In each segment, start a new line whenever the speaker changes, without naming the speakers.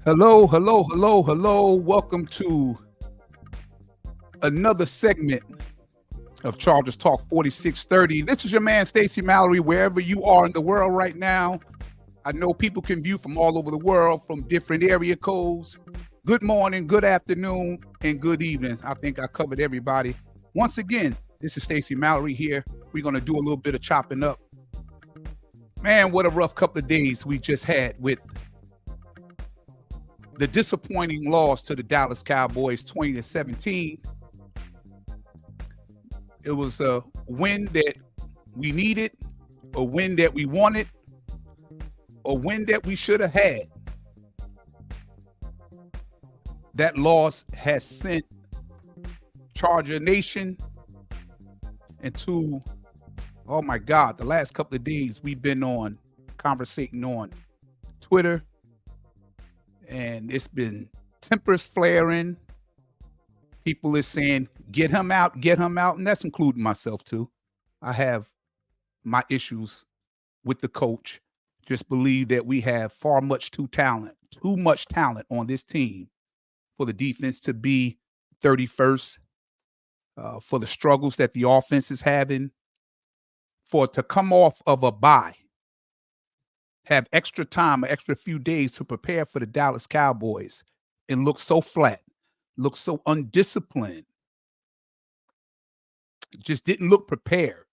Hello, hello, hello, hello. Welcome to another segment of Chargers Talk 4630. This is your man, Stacey Mallory, wherever you are in the world right now. I know people can view from all over the world, from different area codes. Good morning, good afternoon, and good evening. I think I covered everybody. Once again, this is Stacey Mallory here. We're going to do a little bit of chopping up. Man, what a rough couple of days we just had with the disappointing loss to the Dallas Cowboys 20-17. It was a win that we needed, a win that we wanted, a win that we should have had. That loss has sent Charger Nation into, oh my God, the last couple of days we've been on conversating on Twitter, and it's been tempers flaring. People is saying, get him out, and that's including myself too. I have my issues with the coach. Just believe that we have too much talent on this team for the defense to be 31st, for the struggles that the offense is having, for it to come off of a bye, have extra time, an extra few days to prepare for the Dallas Cowboys and look so flat, look so undisciplined, just didn't look prepared.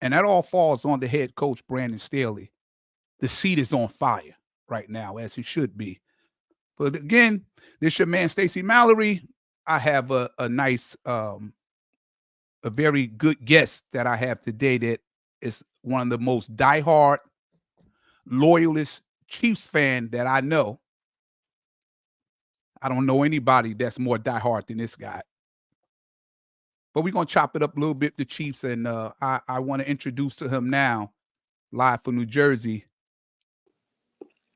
And that all falls on the head coach, Brandon Staley. The seat is on fire right now, as it should be. But again, this your man, Stacey Mallory. I have a nice, a very good guest that I have today that is one of the most diehard, loyalist Chiefs fan that I know. I don't know anybody that's more diehard than this guy. But we're going to chop it up a little bit, the Chiefs, and I want to introduce to him now, live from New Jersey,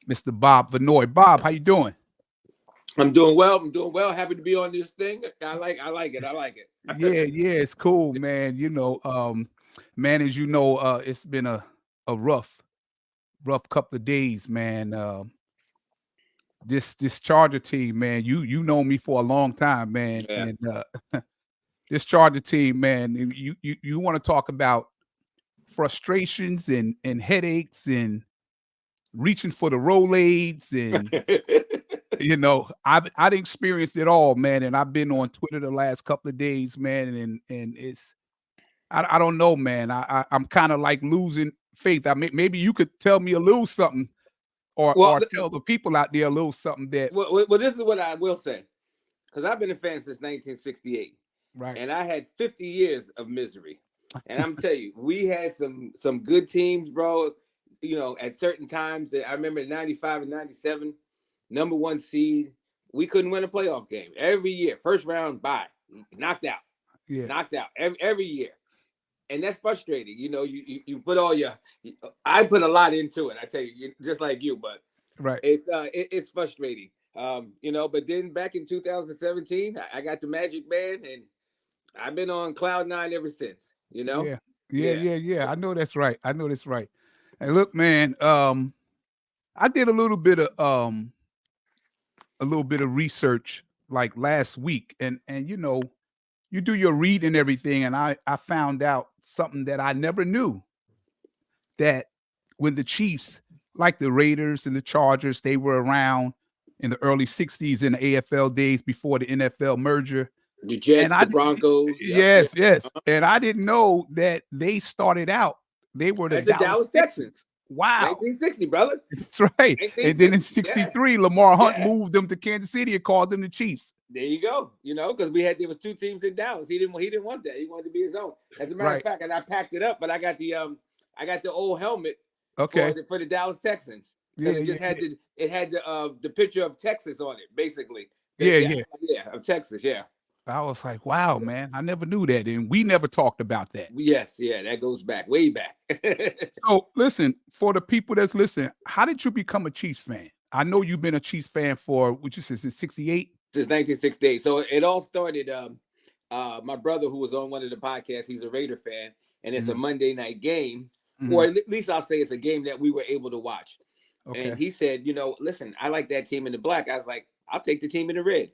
Mr. Bob Vanoy. Bob, how you doing?
I'm doing well. Happy to be on this thing. I like it.
Yeah, it's cool, man. Man, as you know, it's been a rough couple of days, man. This Charger team, man, you know me for a long time, man.
Yeah.
And this Charger team, man, you want to talk about frustrations and headaches and reaching for the Rolaids, and I've experienced it all, man. And I've been on Twitter the last couple of days, man, and it's I don't know, man. I'm kind of like losing faith. I mean, maybe you could tell me a little something, or tell the people out there a little something that.
Well, this is what I will say, because I've been a fan since 1968,
right?
And I had 50 years of misery, and I'm telling you, we had some good teams, bro. At certain times, I remember in 95 and 97, number one seed, we couldn't win a playoff game every year. First round, bye, knocked out, every year. And that's frustrating. You put all I put a lot into it. I tell you, just like you, but
right,
it's frustrating. But then back in 2017, I got the Magic Band, and I've been on cloud nine ever since.
Yeah. I know that's right. And look, man, I did a little bit of research like last week, and you do your read and everything, and I found out something that I never knew, that when the Chiefs, like the Raiders and the Chargers, they were around in the early 60s in the AFL days before the NFL merger.
The Jets, the Broncos.
Yes. And I didn't know that they started out. They were the
Dallas Texans.
Wow.
1960, brother.
That's right. And then in 63, Lamar Hunt moved them to Kansas City and called them the Chiefs.
There you go. Because there was two teams in Dallas. He didn't want that. He wanted to be his own. As a matter of fact, and I packed it up, but I got the old helmet for the Dallas Texans. It had the picture of Texas on it, basically. Of Texas, yeah.
I was like, wow, man, I never knew that. And we never talked about that.
Yes, yeah, that goes back, way back.
So listen, for the people that's listening, how did you become a Chiefs fan? I know you've been a Chiefs fan since 68?
Since 1968. So it all started, my brother, who was on one of the podcasts, he's a Raider fan, and it's a Monday night game, or at least I'll say it's a game that we were able to watch.
Okay.
And he said, listen, I like that team in the black. I was like, I'll take the team in the red.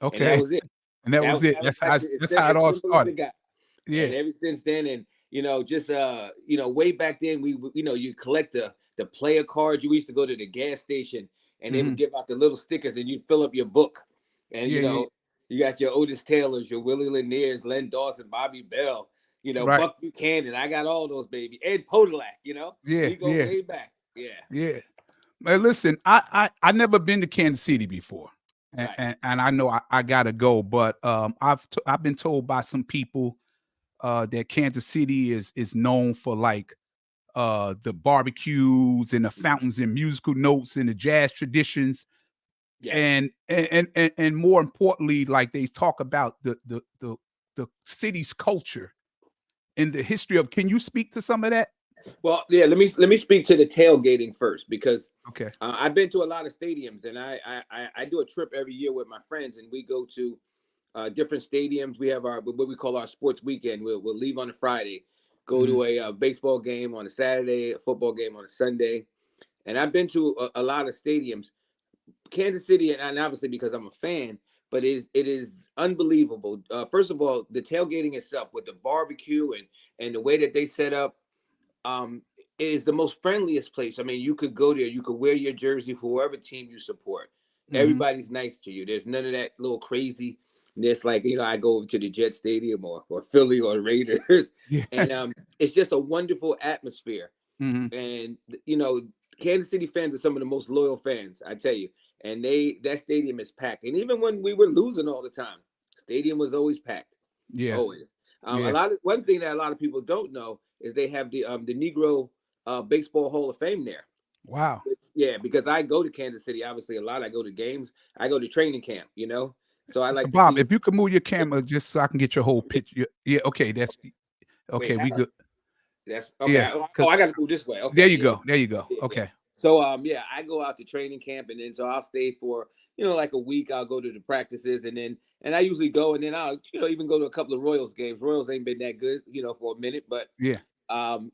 And that
Okay.
was it.
And that was it. That's how it all started.
And
Yeah.
ever since then, and just way back then, you collect the player cards. You used to go to the gas station, and they would give out the little stickers, and you'd fill up your book. And
Yeah.
you got your Otis Taylors, your Willie Laniers, Len Dawson, Bobby Bell,
Right.
Buck Buchanan. I got all those, baby. Ed Podolak.
Yeah.
We go way back. Yeah.
Yeah. Man, listen, I never been to Kansas City before, and
Right.
and I know I gotta go, but I've been told by some people that Kansas City is known for like the barbecues and the fountains and musical notes and the jazz traditions,
Yes.
and more importantly, like they talk about the city's culture and the history of. Can you speak to some of that?
Well, yeah. Let me speak to the tailgating first, because
Okay.
I've been to a lot of stadiums, and I do a trip every year with my friends, and we go to different stadiums. We have what we call our sports weekend. We'll leave on a Friday, go to a baseball game on a Saturday, a football game on a Sunday, and I've been to a lot of stadiums. Kansas City, and obviously because I'm a fan, but it is unbelievable. First of all, the tailgating itself with the barbecue and the way that they set up, is the most friendliest place. I mean, you could go there, you could wear your jersey for whoever team you support. Everybody's nice to you. There's none of that little craziness like, I go over to the Jet Stadium or Philly or Raiders.
Yeah.
And it's just a wonderful atmosphere. And Kansas City fans are some of the most loyal fans, I tell you. And that stadium is packed. And even when we were losing all the time, stadium was always packed.
Yeah.
Always.
Yeah.
One thing that a lot of people don't know is they have the Negro Baseball Hall of Fame there.
Wow.
Yeah, because I go to Kansas City obviously a lot. I go to games. I go to training camp. So I like
Bob,
to see.
if you could move your camera just so I can get your whole picture. Yeah. Okay. That's okay. We good.
That's okay.
Yeah.
I got to move this way. Okay.
There you go. There you go.
Yeah.
Okay.
So I go out to training camp, and then so I'll stay for like a week. I'll go to the practices, and I usually go, and then I'll even go to a couple of Royals games. Royals ain't been that good for a minute, but
Yeah.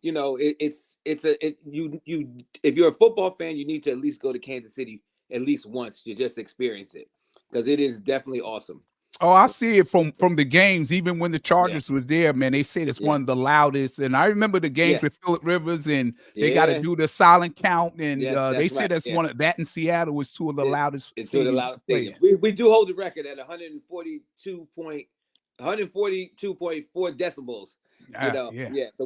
it's if you're a football fan, you need to at least go to Kansas City at least once to just experience it, because it is definitely awesome.
Oh, I see it from the games. Even when the Chargers was there, man, they said it's one of the loudest. And I remember the games with Phillip Rivers, and they got to do the silent count. And they said that's one of that in Seattle was two of the loudest.
It's two of the loudest stadiums. We do hold the record at 142.4 decibels. So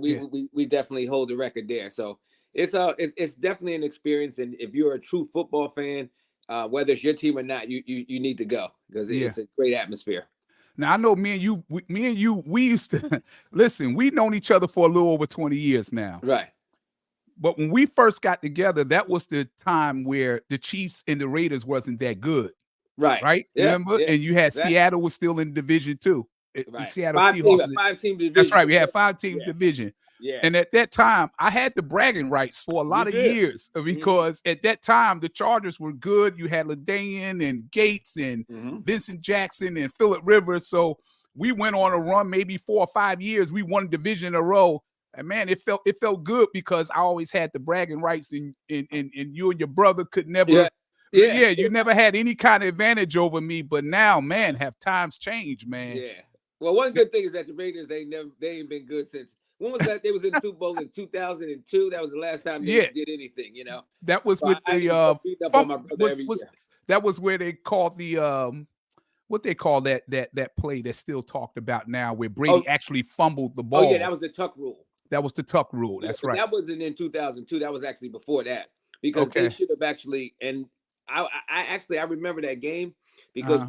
we definitely hold the record there. So it's definitely an experience. And if you're a true football fan, whether it's your team or not, you need to go, because it's a great atmosphere.
Now I know me and you, we used to listen. We've known each other for a little over 20 years now,
right?
But when we first got together, that was the time where the Chiefs and the Raiders wasn't that good, right?
Yeah,
remember? And you had Seattle was still in Division 2.
Right.
Seattle
Seahawks. 5-team division.
That's right. We had 5-team division.
Yeah.
And at that time, I had the bragging rights for a lot of years, because at that time the Chargers were good. You had LaDainian and Gates and Vincent Jackson and Phillip Rivers. So we went on a run, maybe 4 or 5 years. We won a division in a row. And man, it felt good, because I always had the bragging rights, and you and your brother could never. Yeah, you never had any kind of advantage over me. But now, man, have times changed, man.
Yeah. Well, one good thing is that the Raiders they ain't been good since. When was that? They was in the Super Bowl in 2002. That was the last time they did anything.
That was with that was where they called the what they call that play that's still talked about now, where Brady actually fumbled the ball.
Oh yeah, that was the Tuck rule.
That was the Tuck rule. That's right.
That wasn't in 2002. That was actually before that, because they should have actually. And I remember that game, because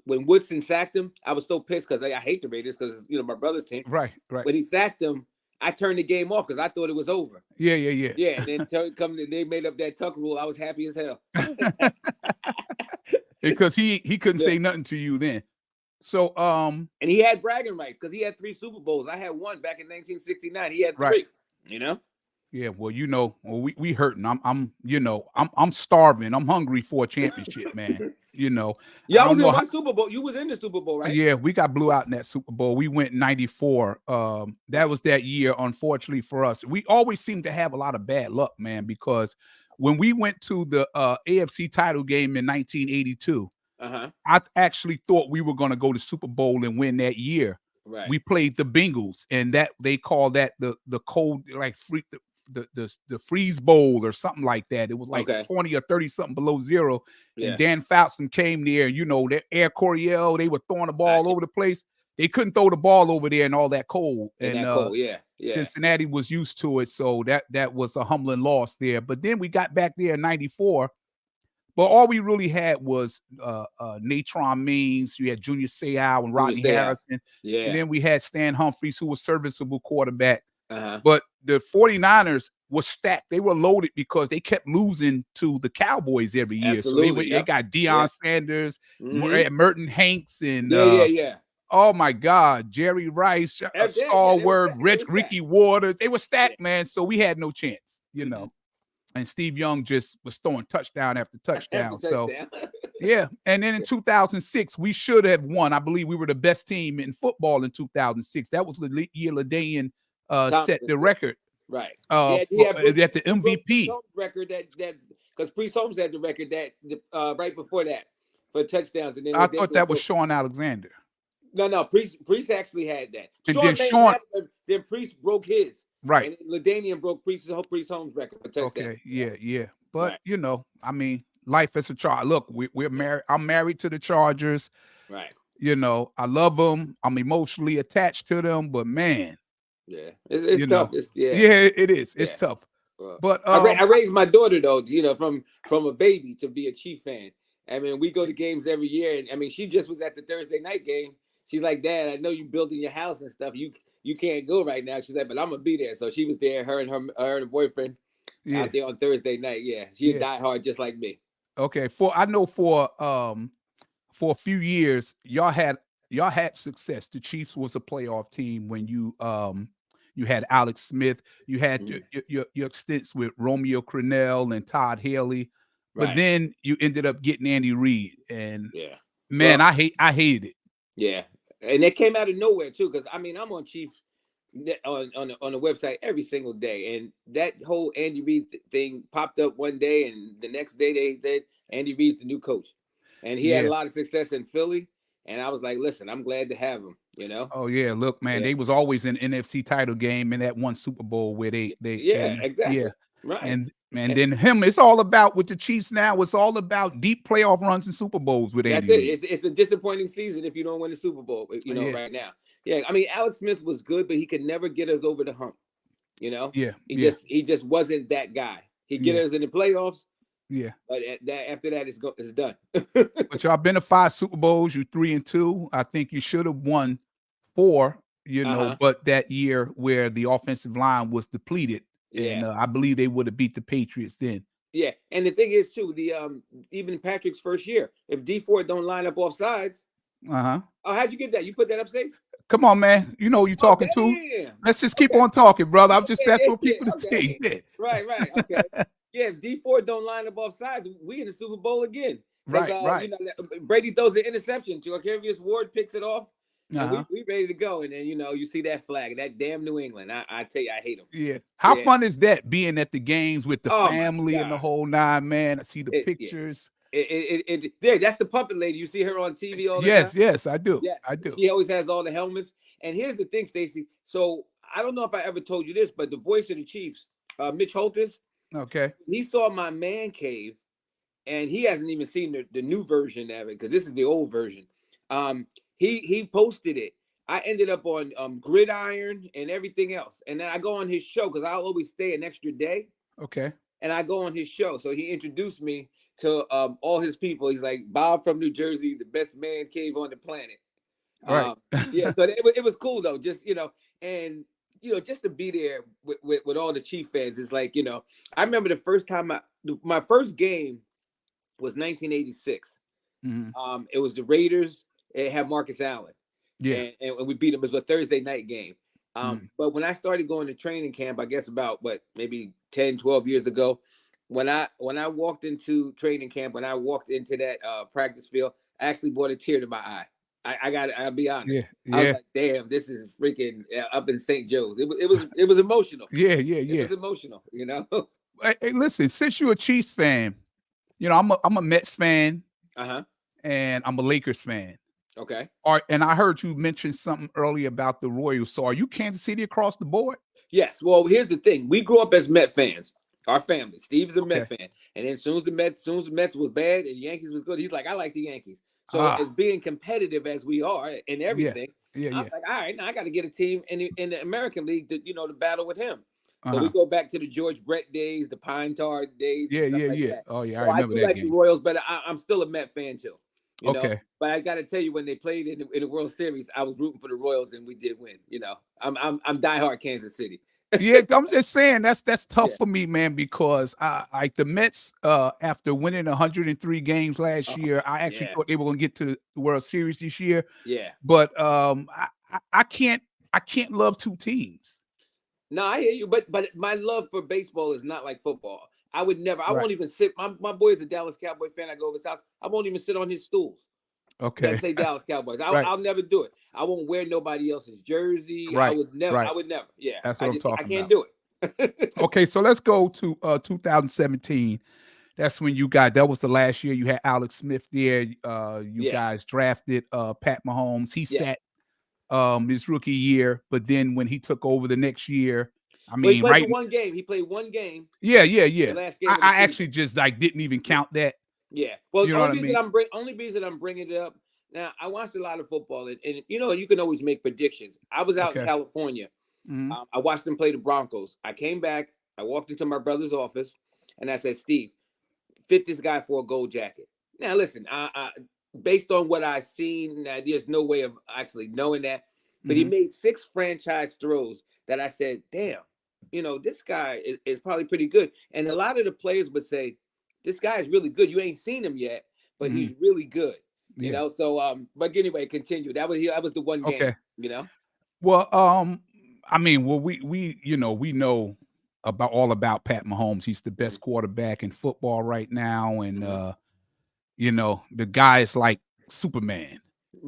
when Woodson sacked him, I was so pissed, because I hate the Raiders, because my brother's team.
Right.
When he sacked him, I turned the game off, because I thought it was over.
Yeah.
Yeah, and then they made up that Tuck rule. I was happy as hell.
Because he couldn't say nothing to you then. So
and he had bragging rights, because he had 3 Super Bowls. I had one back in 1969. He had 3.
Yeah, well, we hurting. I'm starving. I'm hungry for a championship, man. You know,
Yeah,
I
I was
don't
in
know.
one Super Bowl. You was in the Super Bowl, right?
Yeah, we got blew out in that Super Bowl. We went 94. That was that year, unfortunately for us. We always seem to have a lot of bad luck, man, because when we went to the AFC title game in 1982,
Uh-huh.
I actually thought we were going to go to Super Bowl and win that year.
Right.
We played the Bengals, and that they call that the cold, like free the freeze bowl or something like that. It was like
Okay.
20 or 30 something below zero.
Yeah.
And Dan Fouts came there, you know, that Air Coryell, they were throwing the ball over the place. They couldn't throw the ball over there in all that cold.
And
And
that cold, yeah.
Cincinnati was used to it. So that was a humbling loss there. But then we got back there in 94. But all we really had was Natron Means. You had Junior Seau and Rodney Harrison.
Yeah.
And then we had Stan Humphries, who was serviceable quarterback.
Uh-huh.
But the 49ers was stacked. They were loaded because they kept losing to the Cowboys every year.
Absolutely,
So they got Deion Sanders, Merton Hanks, and oh my God, Jerry Rice, Stalwart, Ricky Waters. They were stacked, man. So we had no chance, you know. And Steve Young just was throwing touchdown after touchdown. So yeah. And then in 2006, we should have won. I believe we were the best team in football in 2006. That was the year LaDainian set the record.
Right.
At the MVP
record that because Priest Holmes had the record that right before that for touchdowns. And then
I thought that was Sean Alexander.
No. Priest actually had that.
And
then Priest broke his.
Right.
And LaDainian broke Priest Holmes' record for touchdowns.
Okay. Yeah. But you know, I mean, life is a charge. Look, we're married. I'm married to the Chargers.
Right.
You know, I love them. I'm emotionally attached to them. But man,
yeah, it's tough.
It is. It's tough. But
I raised my daughter though, you know, from a baby to be a Chief fan. I mean, we go to games every year, and I mean, she just was at the Thursday night game. She's like, "Dad, I know you building your house and stuff. You can't go right now." She's like, "But I'm gonna be there." So she was there, her and her boyfriend out there on Thursday night. Yeah, she a diehard just like me.
Okay, for a few years, y'all had success. The Chiefs was a playoff team when you had Alex Smith, you had your stints with Romeo Crennel and Todd Haley, but then you ended up getting Andy Reid, and man, I hated it.
Yeah, and it came out of nowhere too, because I mean I'm on Chiefs on the website every single day, and that whole Andy Reid thing popped up one day, and the next day they said Andy Reid's the new coach, and he had a lot of success in Philly. And I was like, listen, I'm glad to have him, you know?
Oh, yeah. Look, man, they was always in NFC title game in that one Super Bowl where they
exactly.
Yeah.
Right.
And then him, it's all about with the Chiefs now. It's all about deep playoff runs and Super Bowls with Andy Reid.
It's a disappointing season if you don't win the Super Bowl, you know, right now. Yeah. I mean, Alex Smith was good, but he could never get us over the hump, you know?
Yeah.
He just wasn't that guy. He'd get us in the playoffs.
Yeah,
but after that, it's done.
But y'all been to 5 Super Bowls. You 3-2. I think you should have won 4. You know, but that year where the offensive line was depleted, and I believe they would have beat the Patriots then.
Yeah, and the thing is too, even Patrick's first year, if D Ford don't line up off sides, oh, how'd you get that? You put that up, Stace?
Come on, man. You know who you're talking to. Let's just keep on talking, brother. I'm just that's for people to see.
Right. Okay. Yeah, if D Ford don't line up off sides, we in the Super Bowl again.
Right.
You know, Brady throws an interception to Arcavius Ward, picks it off. And we ready to go. And then, you know, you see that flag, that damn New England. I tell you, I hate them.
Yeah. How fun is that being at the games with the family and the whole nine, man? I see the pictures.
That's the puppet lady. You see her on TV all the time?
Yes, I do.
Yes.
I do.
She always has all the helmets. And here's the thing, Stacey. So I don't know if I ever told you this, but the voice of the Chiefs, Mitch Holthus, he saw my man cave, and he hasn't even seen the new version of it because this is the old version. He posted it. I ended up on Gridiron and everything else, and then I go on his show because I'll always stay an extra day.
Okay.
And I go on his show, so he introduced me to all his people. He's like, Bob from New Jersey, the best man cave on the planet.
Right.
Yeah. So it was cool though, just and. Just to be there with all the Chief fans is like, I remember the first time my first game was 1986. It was the Raiders. It had Marcus Allen.
Yeah.
And we beat them. It was a Thursday night game. But when I started going to training camp, I guess about maybe 10, 12 years ago, when I walked into training camp, when I walked into that practice field, I actually brought a tear to my eye. I'll be
Yeah,
honest. I was
yeah,
like, damn, this is freaking up in St. Joe's. It was emotional.
yeah, yeah,
It
yeah.
was emotional, you know.
Hey, listen, since you're a Chiefs fan, I'm a Mets fan
Uh-huh.
and I'm a Lakers fan.
Okay.
And I heard you mention something earlier about the Royals. So are you Kansas City across the board?
Yes. Well, here's the thing. We grew up as Met fans. Our family. Steve's a Met
Okay.
fan. And then as soon as the Mets was bad and Yankees was good, he's like, I like the Yankees. So as
Ah,
being competitive as we are in
yeah,
everything,
yeah,
I
yeah.
was like, all right, now I got to get a team in the American League to battle with him. So we
Uh-huh.
go back to the George Brett days, the Pine Tar days, and
Yeah,
stuff
yeah,
like
yeah.
that.
Oh, yeah, I
So I
remember
do
that
like the
game.
Royals, but I'm still a Met fan too.
Okay.
But I got to tell you, when they played in the World Series, I was rooting for the Royals, and we did win. I'm diehard Kansas City.
Yeah, I'm just saying that's tough
Yeah.
for me, man, because I like the Mets after winning 103 games last
Oh,
year, I actually
yeah.
thought they were gonna get to the World Series this year.
Yeah.
But I can't love two teams.
No, I hear you, but my love for baseball is not like football. I would never. I
Right.
won't even sit. My boy is a Dallas Cowboy fan. I go over his house. I won't even sit on his stools that
Okay.
say Dallas Cowboys.
Right.
I'll never do it. I won't wear nobody else's jersey. I
Right.
would never.
Right.
I would never. Yeah,
That's what
I
I'm
just I
talking
can't
about.
do it.
Okay, so let's go to 2017. That's when that was the last year you had Alex Smith there. You
Yeah,
guys drafted Pat Mahomes. He
yeah.
sat his rookie year, but then when he took over the next year, I
Well, he
mean,
played
right?
for one game. He played one game,
Yeah, yeah,
the
yeah.
last game
I,
of the
I
season.
actually just like didn't even
Yeah.
count that.
Yeah. Well,
You know what I mean?
only reason I'm bringing it up now. I watched a lot of football, and you can always make predictions. I was out in
Okay.
California.
Hmm.
I watched them play the Broncos. I came back. I walked into my brother's office, and I said, "Steve, fit this guy for a gold jacket." Now, listen, based on what I've seen, there's no way of actually knowing that, but he
Hmm.
made 6 franchise throws that I said, "Damn, this guy is probably pretty good." And a lot of the players would say, "This guy is really good. You ain't seen him yet, but
Hmm.
he's really good."
Yeah.
So but anyway, continue. That was the one game.
Okay.
You know.
Well, I mean, well, we know about all about Pat Mahomes. He's the best quarterback in football right now, and
Mhm.
the guy is like Superman.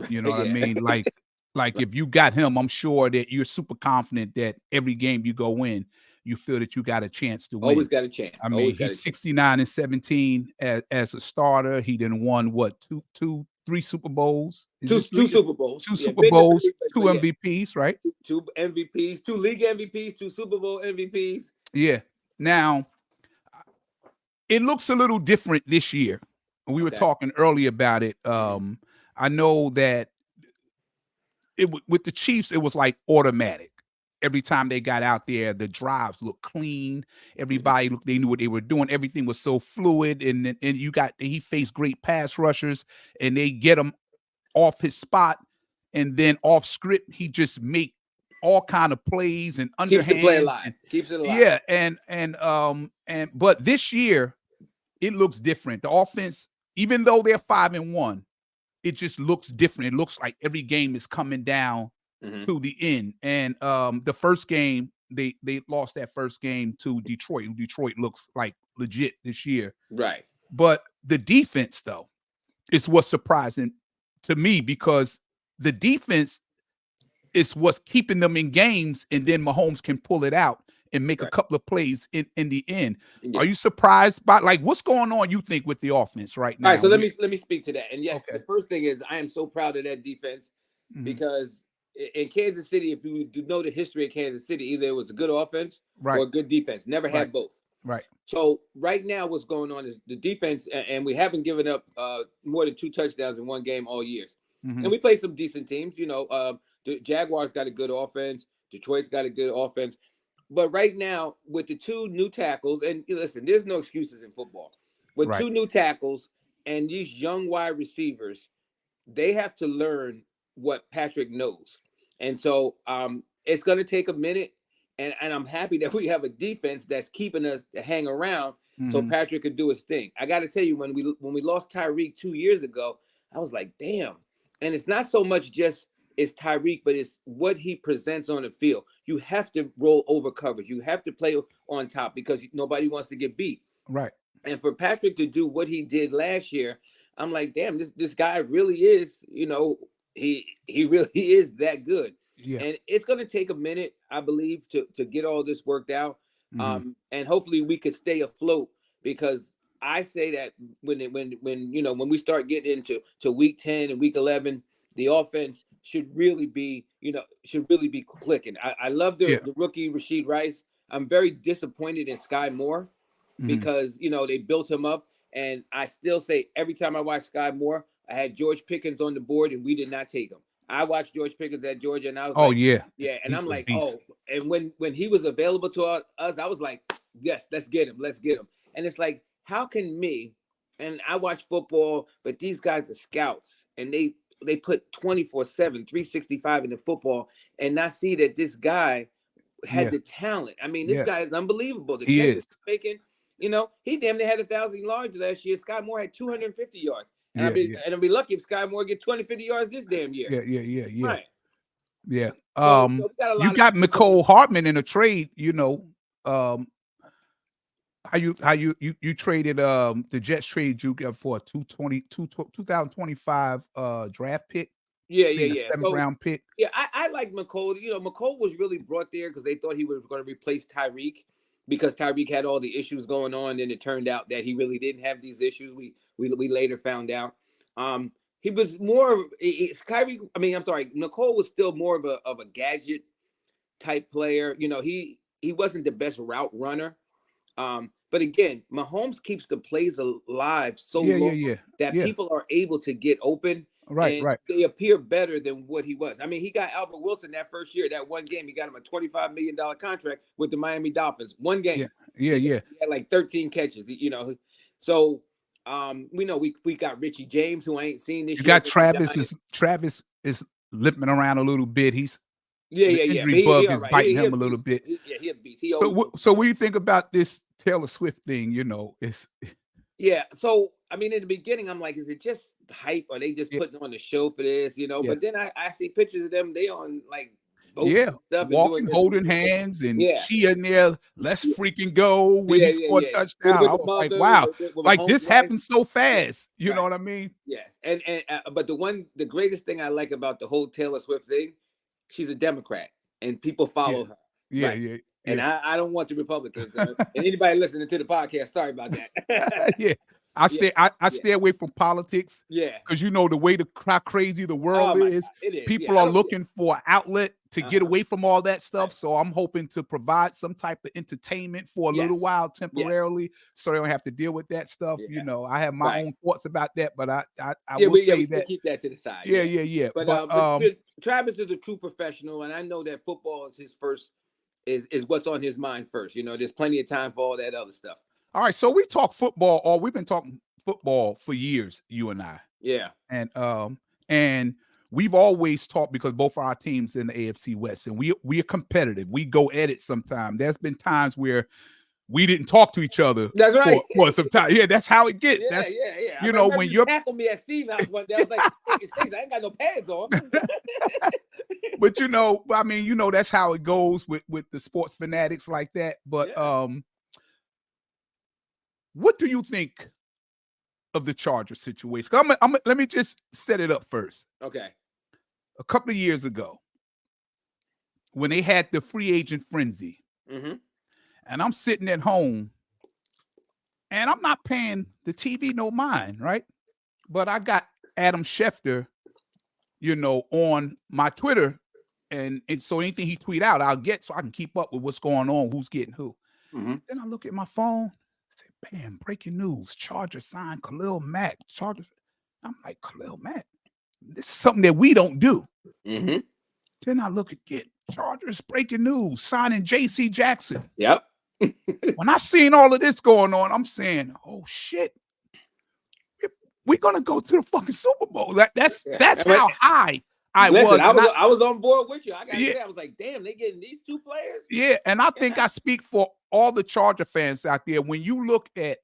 You know what I
Yeah.
mean? Like if you got him, I'm sure that you're super confident that every game you go in, you feel that you got a chance to
Always
win.
got a chance.
I mean,
Always got a
he's
chance.
69-17 as a starter. He didn't won what three Super Bowls? Is it
Two
three?
Super Bowls.
Two
Yeah,
Super
been to
Bowls,
3,
two
but yeah,
MVPs, right?
two MVPs, 2 league MVPs, 2 Super Bowl MVPs.
Yeah. Now it looks a little different this year. We were
Okay.
talking earlier about it. I know that with the Chiefs, it was like automatic. Every time they got out there, the drives looked clean. Everybody looked, they knew what they were doing. Everything was so fluid, and he faced great pass rushers, and they get him off his spot, and then off script, he just make all kind of plays and
Keeps the play
underhand.
alive. Keeps it alive.
Yeah, and but this year it looks different. The offense, even though they're 5-1, it just looks different. It looks like every game is coming down to the end. And the first game, they lost that first game to Detroit. Detroit looks like legit this year.
Right.
But the defense, though, is what's surprising to me, because the defense is what's keeping them in games, and then Mahomes can pull it out and make a
Right.
couple of plays in the end.
Yeah.
Are you surprised by what's going on, you think, with the offense right now?
All right, so let me speak to that. And yes,
Okay.
the first thing is I am so proud of that defense,
Mhm.
because in Kansas City, if you do know the history of Kansas City, either it was a good offense or
Right.
a good defense. Never
Right.
had both.
Right.
So right now, what's going on is the defense, and we haven't given up more than 2 touchdowns in one game all years.
Mhm.
And we play some decent teams. The Jaguars got a good offense. Detroit's got a good offense. But right now, with the 2 new tackles, and listen, there's no excuses in football. With
Right.
2 new tackles and these young wide receivers, they have to learn what Patrick knows. And so it's going to take a minute. And I'm happy that we have a defense that's keeping us to hang around so
Mhm.
Patrick could do his thing. I got to tell you, when we lost Tyreek 2 years ago, I was like, damn. And it's not so much just it's Tyreek, but it's what he presents on the field. You have to roll over coverage. You have to play on top because nobody wants to get beat.
Right.
And for Patrick to do what he did last year, I'm like, damn, this guy really is, he really is that good.
Yeah.
And it's going to take a minute, I believe, to get all this worked out.
Mhm.
And hopefully we could stay afloat, because I say that when we start getting into week 10 and week 11, the offense should really be clicking. I love
Yeah.
the rookie Rashid Rice. I'm very disappointed in Sky Moore,
Mhm.
because they built him up. And I still say, every time I watch Sky Moore, I had George Pickens on the board and we did not take him. I watched George Pickens at Georgia and I was
Oh
like,
yeah.
yeah. And
He's
I'm
a
like,
beast.
oh. And when he was available to us, I was like, yes, let's get him. Let's get him. And it's like, how can me, and I watch football, but these guys are scouts and they put 24/7, 365 in the football, and not see that this guy had
Yeah.
the talent. I mean, this
Yeah.
guy is unbelievable. The
He
catches
is.
he's making, he damn near had 1,000 yards last year. Sky Moore had 250 yards. And
Yeah. Yeah.
I'll be lucky if Sky Moore get 250 yards this damn year.
Yeah. Yeah. Yeah. Yeah.
Right.
Yeah.
So we got a lot
You
of
got McCole Hartman in a trade, how you traded the Jets trade you got for a 2025 draft pick.
Yeah,
I think a
yeah.
7th
So
round pick.
yeah, I like McCole. McCole was really brought there because they thought he was going to replace Tyreek, because Tyreek had all the issues going on, and it turned out that he really didn't have these issues. We later found out. He was more Kyrie. I mean, I'm sorry, McCole was still more of a gadget type player. He wasn't the best route runner. But again, Mahomes keeps the plays alive so
Yeah. Yeah.
long
Yeah.
that
Yeah.
people are able to get open,
Right.
and
Right.
they appear better than what he was. I mean, he got Albert Wilson that first year, that one game. He got him a $25 million contract with the Miami Dolphins. One game.
Yeah. Yeah.
He
Yeah.
had like 13 catches, So we know we got Richie James, who I ain't seen this
You
year.
got Travis is limping around a little bit. The
Yeah.
injury
But
bug
all
is
right.
biting
He a
him a little
beast.
bit.
He a beast. He
So
always
what do you think about this Taylor Swift thing? It's
Yeah. So, I mean, in the beginning, I'm like, is it just hype? Or they just
yeah,
putting on the show for this,
yeah,
But then I see pictures of them. They on like boats
yeah,
and stuff and doing
walking,
this.
holding hands, and
Yeah.
she in there. Let's
Yeah.
freaking go when he scored a touchdown.
With
I
the
was like,
mother,
wow,
with
like
Mahomes'
this
wife.
happened so
Yeah.
fast. You know
Right.
what I mean?
Yes. And but the greatest thing I like about the whole Taylor Swift thing, she's a Democrat and people
Yeah,
follow her.
yeah,
Right.
yeah,
And
yeah.
I don't want the Republicans. And anybody listening to the podcast, sorry about that.
Yeah. I
Yeah.
stay away from politics
Yeah.
because the way how crazy the
Oh
world
my
is.
God. It is.
People
Yeah. I
are
don't-
looking for an outlet to get
Uh-huh.
away from all that stuff.
Right.
So I'm hoping to provide some type of entertainment for a little
Yes.
while
Yes.
temporarily, so they don't have to deal with that stuff.
Yeah.
I have my
Right.
own thoughts about that, but I
Yeah,
will
we
say
can
that.
keep that to the side.
Yeah.
But Travis is a true professional, and I know that football is his first, is what's on his mind first. There's plenty of time for all that other stuff.
All right, so we talk football, or we've been talking football for years, you and I.
Yeah.
And we've always talked because both our teams in the AFC West, and we are competitive. We go at it sometime. There's been times where we didn't talk to each other.
That's right.
For some time. Yeah, that's how it gets.
Yeah.
That's
I
you know,
remember
when
you
you're
tackled me at Steve's house one day. I was like, hey, Steve, I ain't got no pads on.
but I mean, that's how it goes with the sports fanatics like that. But
Yeah.
What do you think of the Charger situation? Let me just set it up first.
Okay.
A couple of years ago, when they had the free agent frenzy,
Mm-hmm.
and I'm sitting at home, and I'm not paying the TV no mind, right? But I got Adam Schefter, on my Twitter, and so anything he tweet out, I'll get so I can keep up with what's going on, who's getting who.
Mm-hmm.
Then I look at my phone, say, bam, breaking news. Chargers signed Khalil Mack. Chargers. I'm like, Khalil Mack? This is something that we don't do.
Mm-hmm.
Then I look again. Chargers breaking news, signing J.C. Jackson.
Yep.
When I seen all of this going on, I'm saying, oh shit. We're gonna go to the fucking Super Bowl. That's how high I was.
I was on board with you. I gotta
Yeah.
say, I was like, damn, they getting these two players.
Yeah, and I think I speak for all the Charger fans out there. When you look at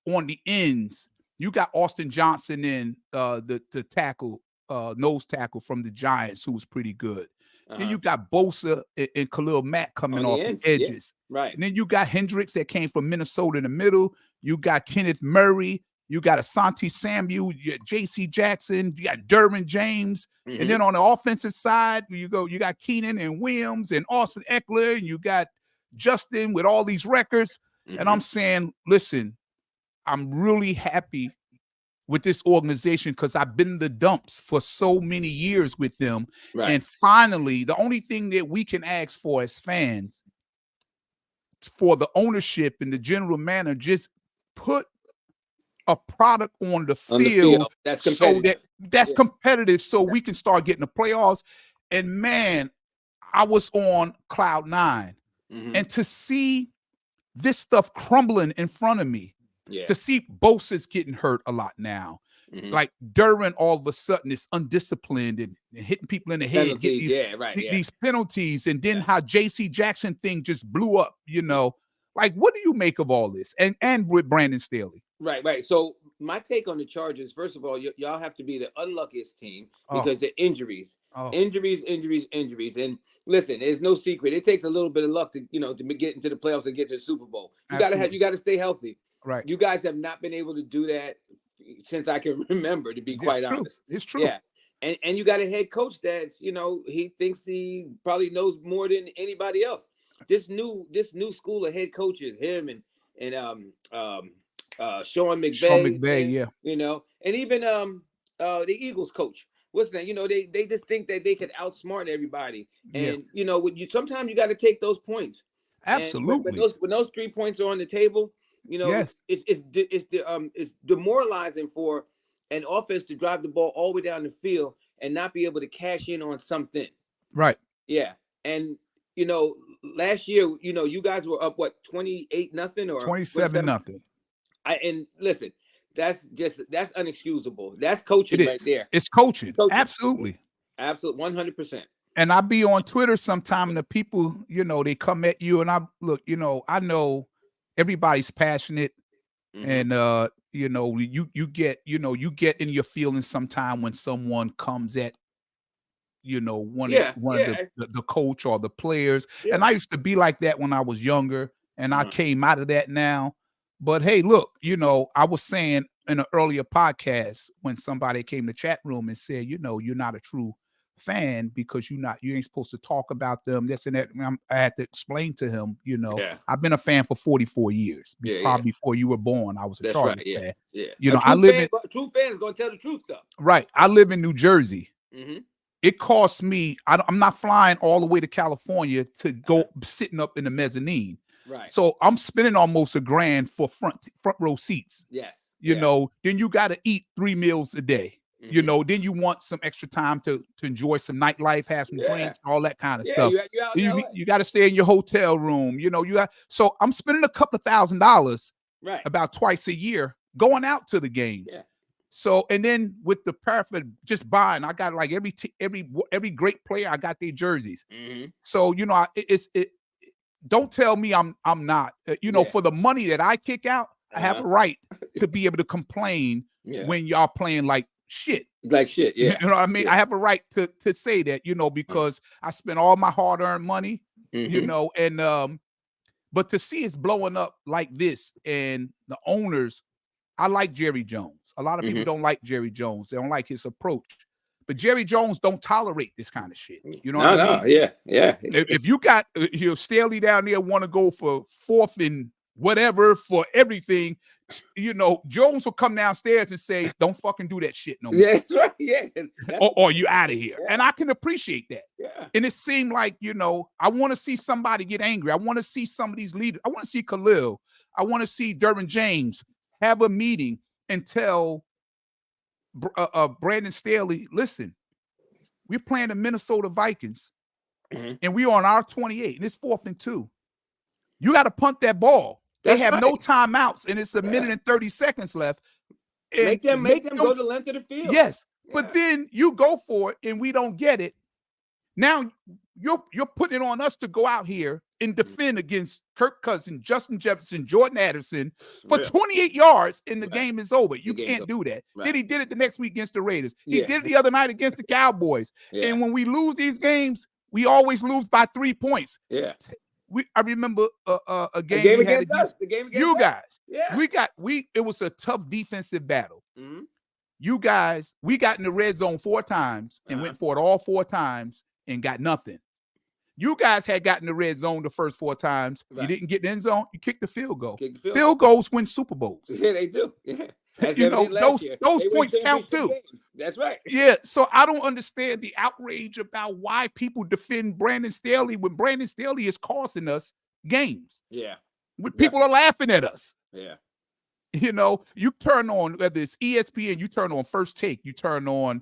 on the ends, you got Austin Johnson in the tackle, nose tackle from the Giants, who was pretty good. Then you got Bosa and Khalil Mack coming off the edges.
Yeah. Right.
And then you got Hendricks that came from Minnesota in the middle. You got Kenneth Murray. You got Asante Samuel. You got J.C. Jackson. You got Derwin James. And then on the offensive side, you got Keenan and Williams and Austin Eckler. And you got Justin with all these records. And I'm saying, listen, I'm really happy with this organization because I've been in the dumps for so many years with them. Right. And finally, the only thing that we can ask for as fans, for the ownership and the general manager, just put a product on the field
that's competitive.
That's competitive so we can start getting the playoffs. And man, I was on cloud 9. And to see this stuff crumbling in front of me, to see Bosa's getting hurt a lot now. Like Derwin all of a sudden is undisciplined and hitting people in the head. These penalties, and then how J.C. Jackson thing just blew up, Like, what do you make of all this? And with Brandon Staley?
Right. So my take on the Chargers, first of all, y'all have to be the unluckiest team because the injuries. Injuries. And listen, there's no secret. It takes a little bit of luck to get into the playoffs and get to the Super Bowl. You gotta stay healthy.
Right.
You guys have not been able to do that since I can remember, to be quite honest.
It's true.
Yeah. And you got a head coach that's, he thinks he probably knows more than anybody else. This new school of head coaches, him and Sean McVay, and even the Eagles coach. What's that? They just think that they could outsmart everybody. And sometimes you got to take those points.
Absolutely.
When those 3 points are on the table, it's demoralizing for an offense to drive the ball all the way down the field and not be able to cash in on something.
Right.
Yeah. And last year, you guys were up 28-0 or
27-0.
And listen, that's unexcusable. That's coaching right there.
It's coaching. Absolutely.
100%.
And I be on Twitter sometime, and the people, they come at you, and I I know everybody's passionate, and you get in your feelings sometime when someone comes at one of the coach or the players. And I used to be like that when I was younger, and I came out of that now. But hey, look, I was saying in an earlier podcast when somebody came to chat room and said, you're not a true fan because you ain't supposed to talk about them, this and that. I had to explain to him, I've been a fan for 44 years. Probably before you were born, I was a Chargers fan.
True fans gonna tell the truth stuff.
Right. I live in New Jersey. It costs me, I'm not flying all the way to California to go sitting up in the mezzanine.
Right.
So I'm spending almost $1,000 for front row seats.
Yes.
Then you got to eat 3 meals a day. Then you want some extra time to enjoy some nightlife, have some drinks, all that kind of stuff. You got to stay in your hotel room. So I'm spending a couple of $1,000 about twice a year going out to the games.
Yeah.
So, and then with the parapet, just buying, I got like every great player, I got their jerseys. So, don't tell me I'm not, for the money that I kick out, I have a right to be able to complain when y'all playing like shit.
Like shit, yeah.
You know what I mean? I have a right to say that, because I spent all my hard-earned money, but to see it's blowing up like this, and the owners, I like Jerry Jones. A lot of people don't like Jerry Jones. They don't like his approach. But Jerry Jones don't tolerate this kind of shit. You know what I mean?
Yeah.
If you got Staley down there want to go for 4th and whatever for everything, Jones will come downstairs and say, "Don't fucking do that shit no more."
Yeah, that's right. Yeah.
Or you out of here. Yeah. And I can appreciate that.
Yeah.
And it seemed like, I want to see somebody get angry. I want to see some of these leaders. I want to see Khalil. I want to see Derwin James have a meeting and tell Brandon Staley, listen, we're playing the Minnesota Vikings and we're on our 28 and it's 4th and 2. You got to punt that ball. They have no timeouts and it's a minute and 30 seconds left.
Make them go the length of the field.
Yes. Yeah. But then you go for it and we don't get it. Now you're putting it on us to go out here and defend against Kirk Cousins, Justin Jefferson, Jordan Addison for 28 yards and the game is over. You can't do that. Right. Then he did it the next week against the Raiders. He did it the other night against the Cowboys. Yeah. And when we lose these games, We always lose by 3 points.
Yeah.
I remember a
The
game
game
we had
against us.
against
The game against
you
us.
guys.
Yeah.
It was a tough defensive battle.
Mm-hmm.
You guys, we got in the red zone 4 times and went for it all 4 times and got nothing. You guys had gotten the red zone the first 4 times. Right. You didn't get the end zone. You kicked the field goal. Field goals win Super Bowls.
Yeah, they do. Yeah. As
you know, those points count too.
Games. That's right.
Yeah. So I don't understand the outrage about why people defend Brandon Staley when Brandon Staley is costing us games.
Yeah.
When people are laughing at us.
Yeah.
You know, you turn on, whether it's ESPN, you turn on First Take, you turn on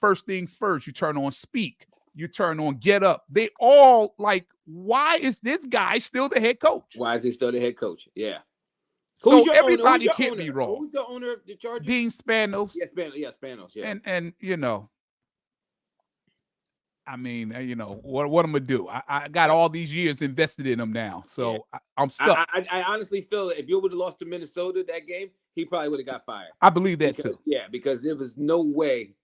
First Things First, you turn on Speak, you turn on Get Up. They all like, why is this guy still the head coach?
Why is he still the head coach? Yeah.
So everybody can't be wrong.
Who's the owner of the Chargers?
Dean Spanos.
Yeah, Spanos. Yeah.
And you know, I mean, you know, what I'm gonna do? I got all these years invested in him now, so yeah. I'm stuck.
I honestly feel that if you would have lost to Minnesota that game, he probably would have got fired.
I believe that too.
Yeah, because there was no way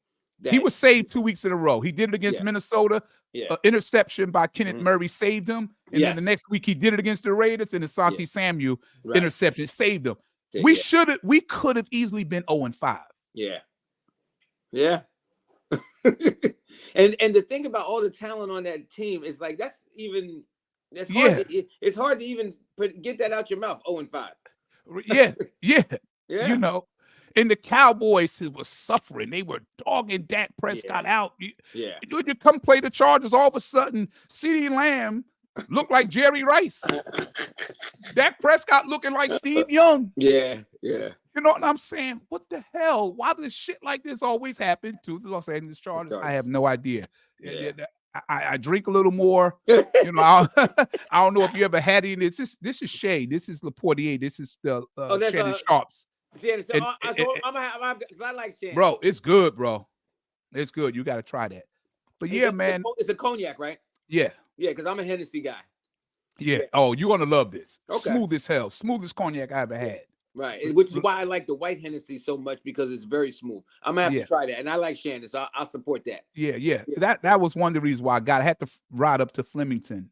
that
he was saved 2 weeks in a row. He did it against Minnesota.
Yeah.
Interception by Kenneth Murray saved him. And then the next week he did it against the Raiders, and Asante Samuel interception saved him. We could have easily been 0-5.
Yeah. Yeah. and the thing about all the talent on that team is like that's hard. It's hard to even get that out your mouth. 0-5.
Yeah. You know. And the Cowboys were suffering. They were dogging Dak Prescott out. You come play the Chargers, all of a sudden, CeeDee Lamb looked like Jerry Rice. Dak Prescott looking like Steve Young.
Yeah.
You know what I'm saying? What the hell? Why does shit like this always happen to the Los Angeles Chargers? I have no idea.
Yeah.
I drink a little more. You know, I don't know if you ever had any. This is Shea. This is Laportier. This is the Shannon Sharps.
Yeah, so I'm gonna have because I like Shannon.
Bro, it's good, bro. It's good. You got to try that. But man,
it's a cognac, right?
Yeah,
because I'm a Hennessy guy.
Yeah. Oh, you're gonna love this. Okay. Smooth as hell. Smoothest cognac I ever had.
Right, which is why I like the white Hennessy so much because it's very smooth. I'm gonna have to try that, and I like Shannon, so I'll support that.
Yeah. That was one of the reasons why I had to ride up to Flemington,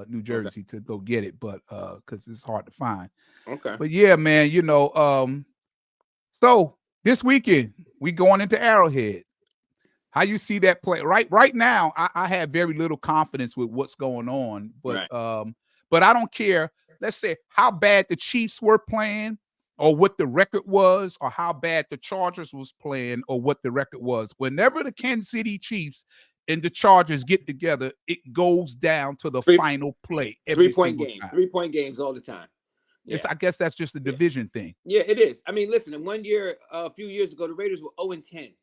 New Jersey, to go get it, but because it's hard to find.
Okay.
But yeah, man, you know, so this weekend we going into Arrowhead. How you see that play? Right now, I have very little confidence with what's going on, but but I don't care. Let's say how bad the Chiefs were playing, or what the record was, or how bad the Chargers was playing, or what the record was. Whenever the Kansas City Chiefs and the Chargers get together, it goes down to the final play.
3-point game, 3-point games all the time.
Yeah. I guess that's just a division thing.
Yeah, it is. I mean, listen, in 1 year, a few years ago, the Raiders were 0-10,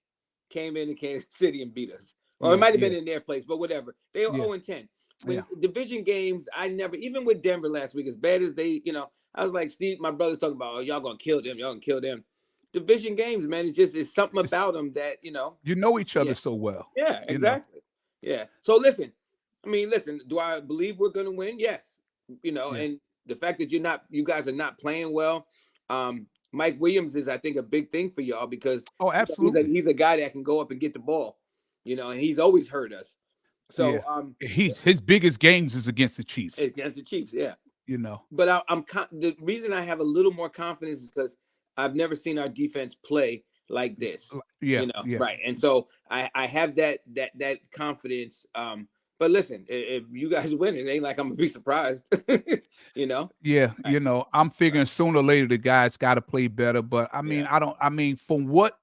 came into Kansas City and beat us. Or it might have been in their place, but whatever. They were 0-10. When division games, I never, even with Denver last week, as bad as they, you know, I was like, Steve, my brother's talking about, oh, y'all gonna kill them, y'all gonna kill them. Division games, man, it's something about them that, you know.
You know each other so well.
Yeah, exactly. You know? Yeah. So listen, do I believe we're gonna win? Yes. You know, and the fact that you guys are not playing well, Mike Williams is, I think, a big thing for y'all because
absolutely,
he's a guy that can go up and get the ball, you know, and he's always hurt us. So
his biggest games is against the Chiefs.
Against the Chiefs, yeah.
You know,
but the reason I have a little more confidence is because I've never seen our defense play like this.
Yeah,
you know, right. And so I have that confidence. But listen, if you guys win, it ain't like I'm gonna be surprised. You know.
Yeah, you know, I'm figuring sooner or later the guys got to play better. But I mean, from what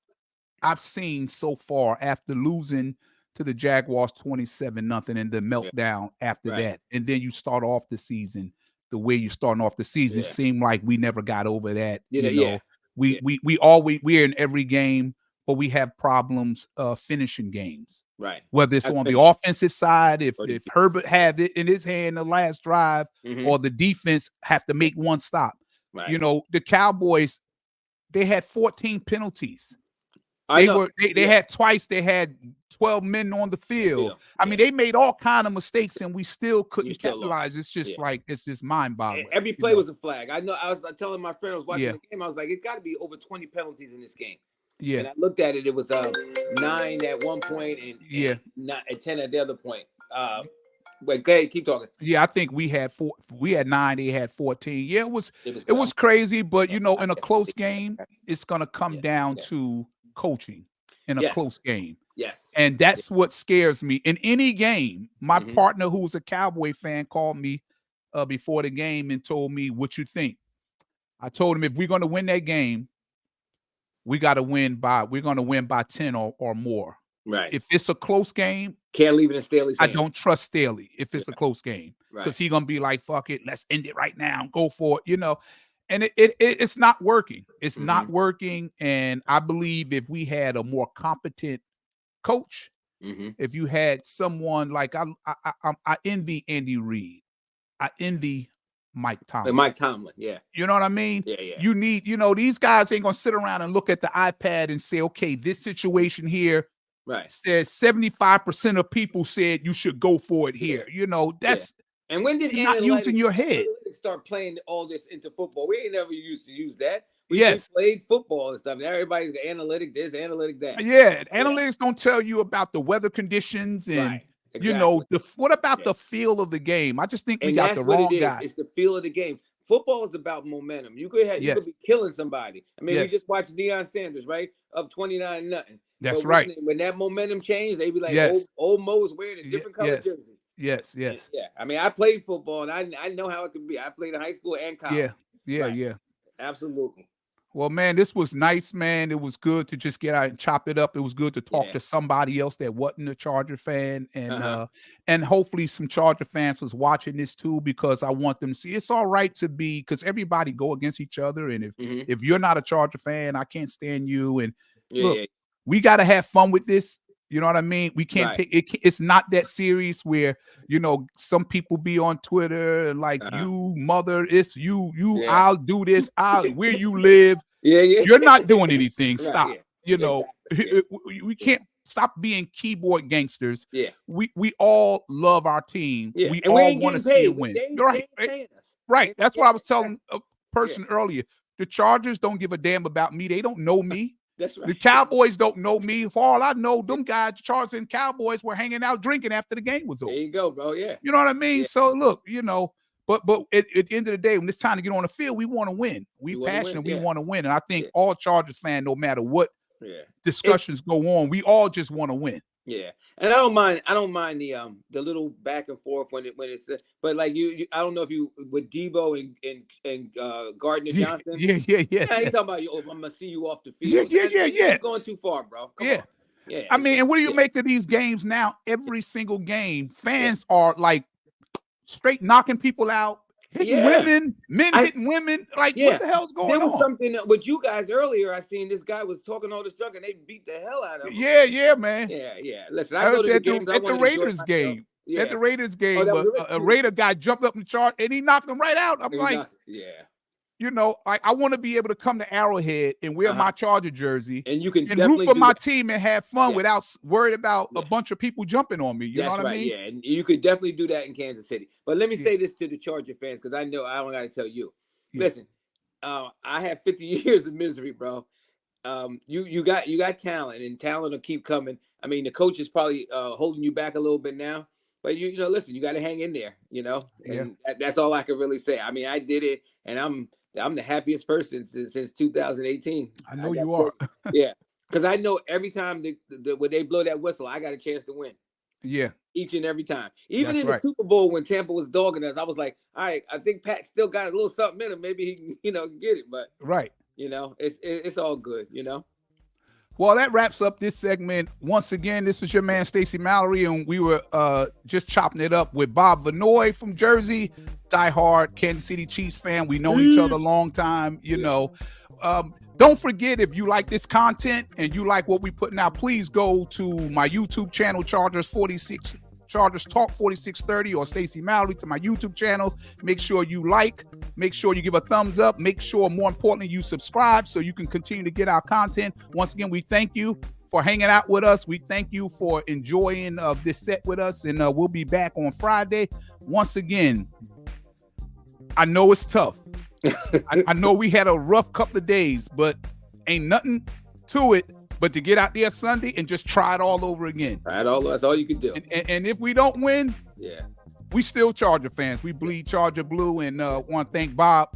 I've seen so far after losing to the Jaguars 27-0 and the meltdown after that, and then you start off the season the way you're starting off the season, it seemed like we never got over that. You know, we always, we're in every game, but we have problems finishing games.
Right.
Whether it's on the offensive side, if Herbert had it in his hand the last drive, or the defense have to make one stop.
Right.
You know, the Cowboys, they had 14 penalties. They had twice, they had 12 men on the field. I mean, they made all kind of mistakes and we still couldn't capitalize. It's just like, it's just mind-boggling.
Every play was a flag. I know, I was telling my friend, I was watching the game, I was like, it's got to be over 20 penalties in this game.
Yeah.
And I looked at it was 9 at one point and 10 at the other point. Wait, go ahead, keep talking.
Yeah, I think we had 9, they had 14. Yeah, it
crazy.
was crazy, but in a close game, it's gonna come down
yeah.
to coaching in a
Yes.
close game.
Yes.
And that's what scares me. In any game, my
Mhm.
partner, who was a Cowboy fan, called me before the game and told me, what you think? I told him, if we're gonna win that game, we're gonna win by 10 or more.
Right.
If it's a close game,
Can't leave it in Staley's
I
hands.
don't trust Staley if it's a close game,
Right.
because he's gonna be like, fuck it, let's end it right now, go for it, and it's not working. It's not working. And I believe if we had a more competent coach, if you had someone like I envy Andy Reid, I envy Mike Tomlin.
Mike Tomlin, yeah.
You know what I mean?
Yeah, yeah.
You need, these guys ain't gonna sit around and look at the iPad and say, okay, this situation here says 75% of people said you should go for it here. That's
and when did
not using your head
start playing all this into football? We ain't never used to use that. We played football and stuff. Now everybody's got analytic this, analytic that.
Yeah, analytics don't tell you about the weather conditions and what about the feel of the game? I just think we got the wrong guy.
It's the feel of the game. Football is about momentum. You could be killing somebody. I mean, we just watched Deion Sanders, right? Up 29-0.
That's right.
When that momentum changed, they be like, old Mo's wearing a different color jersey.
Yes.
Yeah. I mean, I played football and I know how it could be. I played in high school and college.
Yeah.
Absolutely.
Well, man, this was nice, man. It was good to just get out and chop it up. It was good to talk to somebody else that wasn't a Charger fan, and hopefully some Charger fans was watching this too, because I want them to see it's all right to be, because everybody go against each other, and if you're not a Charger fan, I can't stand you. And look, we got to have fun with this. You know what I mean? We can't take it. It's not that serious where, some people be on Twitter and like, you mother, it's you, I'll do this. Where you live. You're not doing anything. Stop. We can't stop being keyboard gangsters. We all love our team. We all want to see it win. Right. That's what I was telling a person earlier. The Chargers don't give a damn about me. They don't know me.
That's right.
The Cowboys don't know me. For all I know, them guys, Chargers and Cowboys, were hanging out drinking after the game was over.
There you go, bro. Yeah.
You know what I mean? So look, but at the end of the day, when it's time to get on the field, we want to win. We passionate. We want to win. And I think all Chargers fans, no matter what discussions go on, we all just want to win.
Yeah, and I don't mind the little back and forth when it's but like you I don't know if you with Debo and Gardner Johnson.
Yeah.
He's talking about I'm gonna see you off the field.
Yeah.
You're going too far, bro. Come on. Yeah.
I mean, and what do you make of these games now? Every single game, fans are like straight knocking people out, hitting women, men hitting women. Like, what the hell's going on?
There was something with you guys earlier. I seen this guy was talking all this junk and they beat the hell out of him.
Yeah, man.
Yeah. Listen, I go to the games
at the Raiders game. At the Raiders game, a Raider guy jumped up in the chart and he knocked him right out. I'm like, I want to be able to come to Arrowhead and wear my Charger jersey
and you can
root for my team and have fun without worried about a bunch of people jumping on me. You know what I mean?
Yeah, and you could definitely do that in Kansas City. But let me say this to the Charger fans, because I know I don't got to tell you. Listen, I have 50 years of misery, bro. You got talent, and talent will keep coming. I mean, the coach is probably holding you back a little bit now. But listen, you got to hang in there, and that's all I can really say. I mean, I did it, and I'm the happiest person since 2018.
I know you are.
Yeah, because I know every time when they blow that whistle, I got a chance to win.
Yeah,
each and every time. Even in the Super Bowl when Tampa was dogging us, I was like, all right, I think Pat still got a little something in him. Maybe he can, get it. But it's all good.
Well, that wraps up this segment. Once again, this was your man, Stacey Mallory, and we were just chopping it up with Bob Vanoy from Jersey, diehard Kansas City Chiefs fan. We know each other a long time, Don't forget, if you like this content and you like what we're putting out, please go to my YouTube channel, Chargers Talk 4630, or Stacey Mallory to my YouTube channel. Make sure you like, make sure you give a thumbs up, make sure, more importantly, you subscribe so you can continue to get our content. Once again, we thank you for hanging out with us. We thank you for enjoying this set with us, and we'll be back on Friday. Once again, I know it's tough. I know we had a rough couple of days, but ain't nothing to it but to get out there Sunday and just try it all over again.
That's all you can do.
And if we don't win,
Yeah.
We still Charger fans. We bleed Charger blue, and want to thank Bob.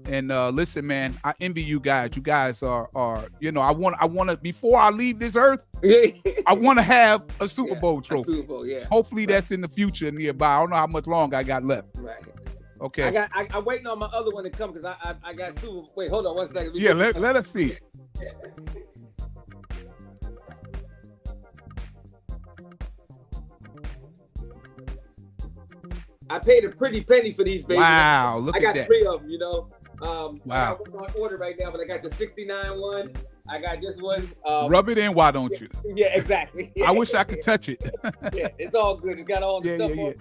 And listen, man, I envy you guys. You guys are I want to before I leave this earth, I want to have a Super Bowl trophy.
Super Bowl, yeah.
Hopefully that's in the future nearby. I don't know how much longer I got left.
Right.
Okay.
I'm waiting on my other one to come because I got Super. Wait, hold on 1 second.
Yeah, let us see it.
I paid a pretty penny for these babies.
Wow, look
I
at
got
that.
3 of them, Wow. I
Wow.
got one on order right now, but I got the 69 one. I got this one.
Rub it in, why don't you?
Yeah, exactly.
I wish I could touch it.
Yeah, it's all good. It's got all the stuff
yeah.
on.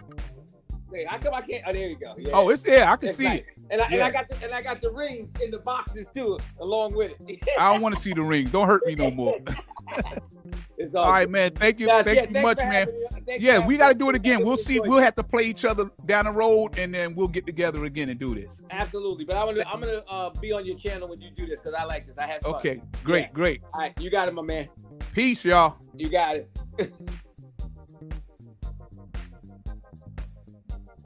Hey, how come I can't? Oh, there you go. Yeah.
Oh, it's there. I can see
nice.
it.
And I got the rings in the boxes too, along with it.
I don't want to see the ring. Don't hurt me no more.
It's
all right, man. Thank you. Thank you much, man. Yeah, we got to do it again. We'll see. We'll have to play each other down the road, and then we'll get together again and do this.
Absolutely. But I'm gonna be on your channel when you do this because I like this. I had fun.
Okay. Great.
All right, you got it, my man.
Peace, y'all.
You got it.